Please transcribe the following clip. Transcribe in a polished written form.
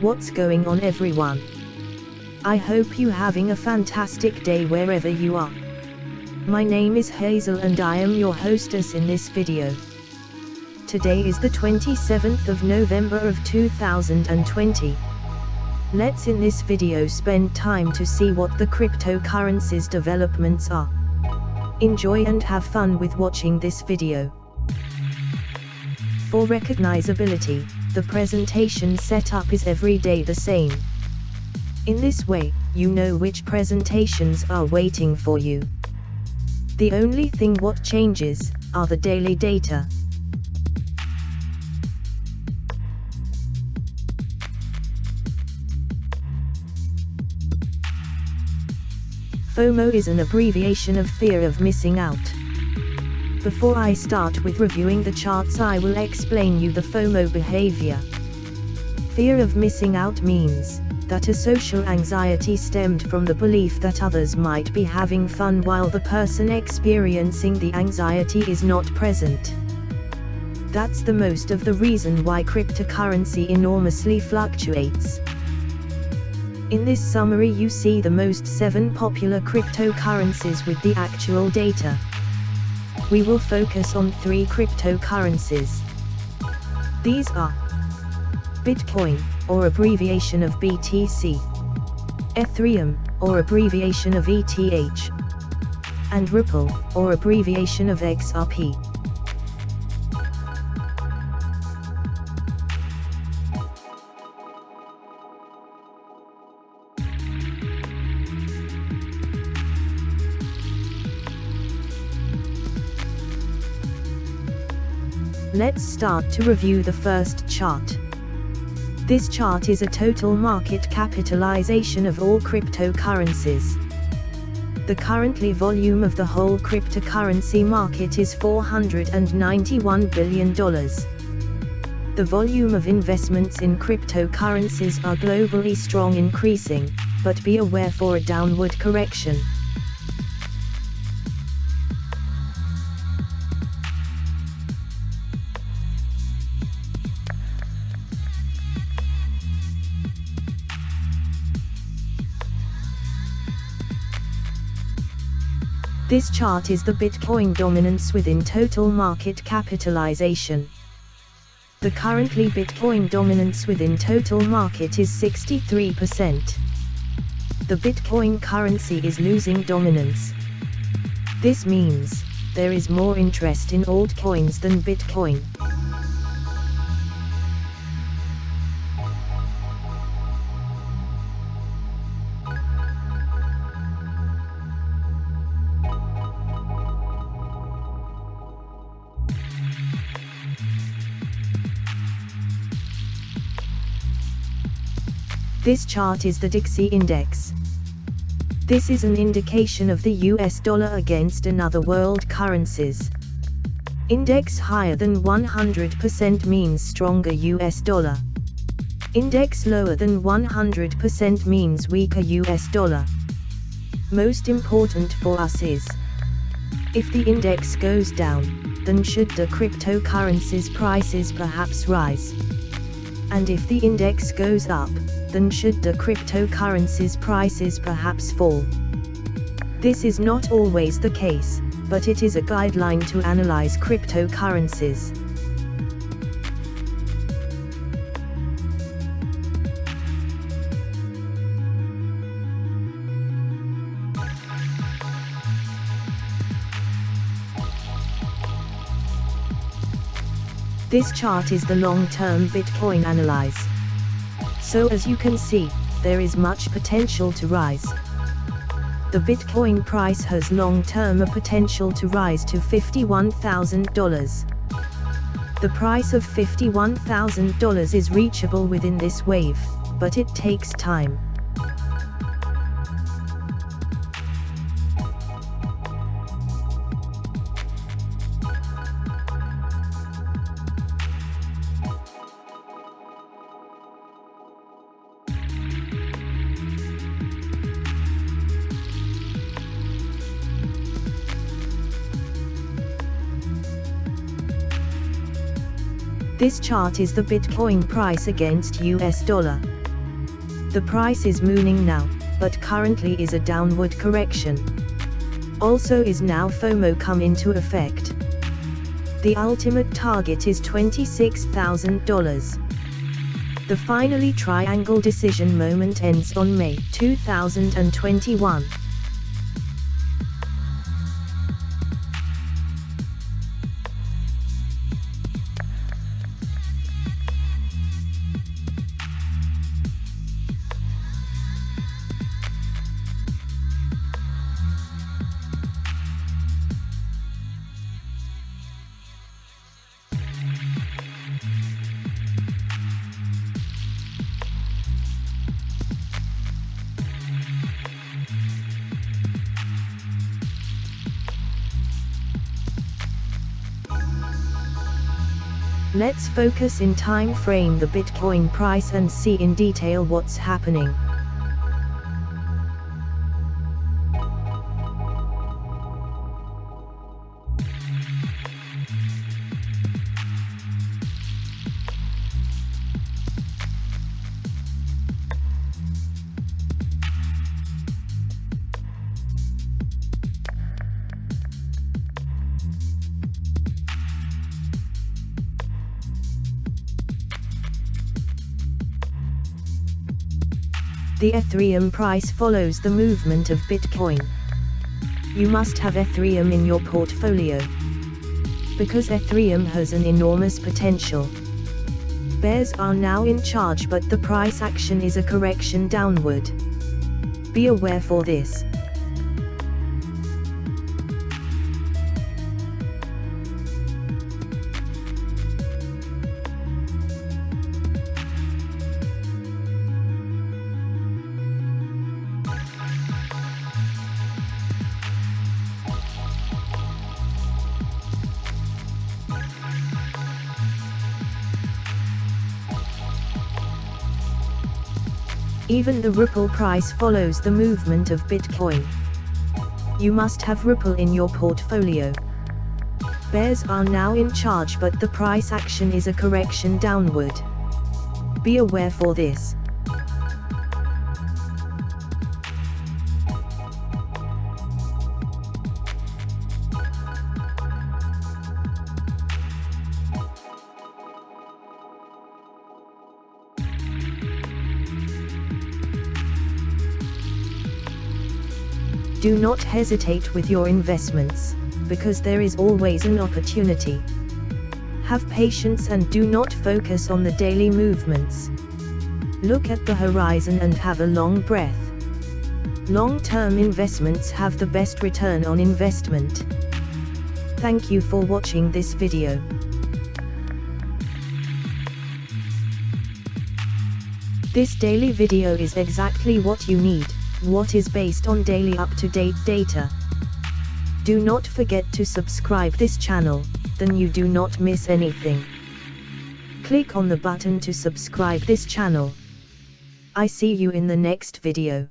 What's going on, everyone? I hope you having a fantastic day wherever you are. My name is Hazel and I am your hostess in this video. Today is the 27th of November of 2020. Let's in this video spend time to see what the cryptocurrencies developments are. Enjoy and have fun with watching this video. For recognizability, the presentation setup is every day the same. In this way, you know which presentations are waiting for you. The only thing what changes are the daily data. FOMO is an abbreviation of fear of missing out. Before I start with reviewing the charts, I will explain you the FOMO behavior. Fear of missing out means that a social anxiety stemmed from the belief that others might be having fun while the person experiencing the anxiety is not present. That's the most of the reason why cryptocurrency enormously fluctuates. In this summary you see the most 7 popular cryptocurrencies with the actual data. We will focus on 3 cryptocurrencies. These are Bitcoin, or abbreviation of BTC, Ethereum, or abbreviation of ETH, and Ripple, or abbreviation of XRP. Let's start to review the first chart. This chart is a total market capitalization of all cryptocurrencies. The currently volume of the whole cryptocurrency market is $491 billion. The volume of investments in cryptocurrencies are globally strong increasing, but be aware for a downward correction. This chart is the Bitcoin dominance within total market capitalization. The currently Bitcoin dominance within total market is 63%. The Bitcoin currency is losing dominance. This means there is more interest in altcoins than Bitcoin. This chart is the Dixie Index. This is an indication of the US dollar against another world currencies. Index higher than 100% means stronger US dollar. Index lower than 100% means weaker US dollar. Most important for us is, if the index goes down, then should the cryptocurrencies prices perhaps rise? And if the index goes up, then should the cryptocurrencies prices perhaps fall? This is not always the case, but it is a guideline to analyze cryptocurrencies. This chart is the long-term Bitcoin analyze. So as you can see, there is much potential to rise. The Bitcoin price has long-term a potential to rise to $51,000. The price of $51,000 is reachable within this wave, but it takes time. This chart is the Bitcoin price against US dollar. The price is mooning now, but currently is a downward correction. Also is now FOMO come into effect. The ultimate target is $26,000. The finally triangle decision moment ends on May 2021. Let's focus in time frame the Bitcoin price and see in detail what's happening. The Ethereum price follows the movement of Bitcoin. You must have Ethereum in your portfolio, because Ethereum has an enormous potential. Bears are now in charge, but the price action is a correction downward. Be aware for this. Even the Ripple price follows the movement of Bitcoin. You must have Ripple in your portfolio. Bears are now in charge, but the price action is a correction downward. Be aware for this. Do not hesitate with your investments, because there is always an opportunity. Have patience and do not focus on the daily movements. Look at the horizon and have a long breath. Long-term investments have the best return on investment. Thank you for watching this video. This daily video is exactly what you need. What is based on daily up-to-date data. Do not forget to subscribe this channel, then you do not miss anything. Click on the button to subscribe this channel. I see you in the next video.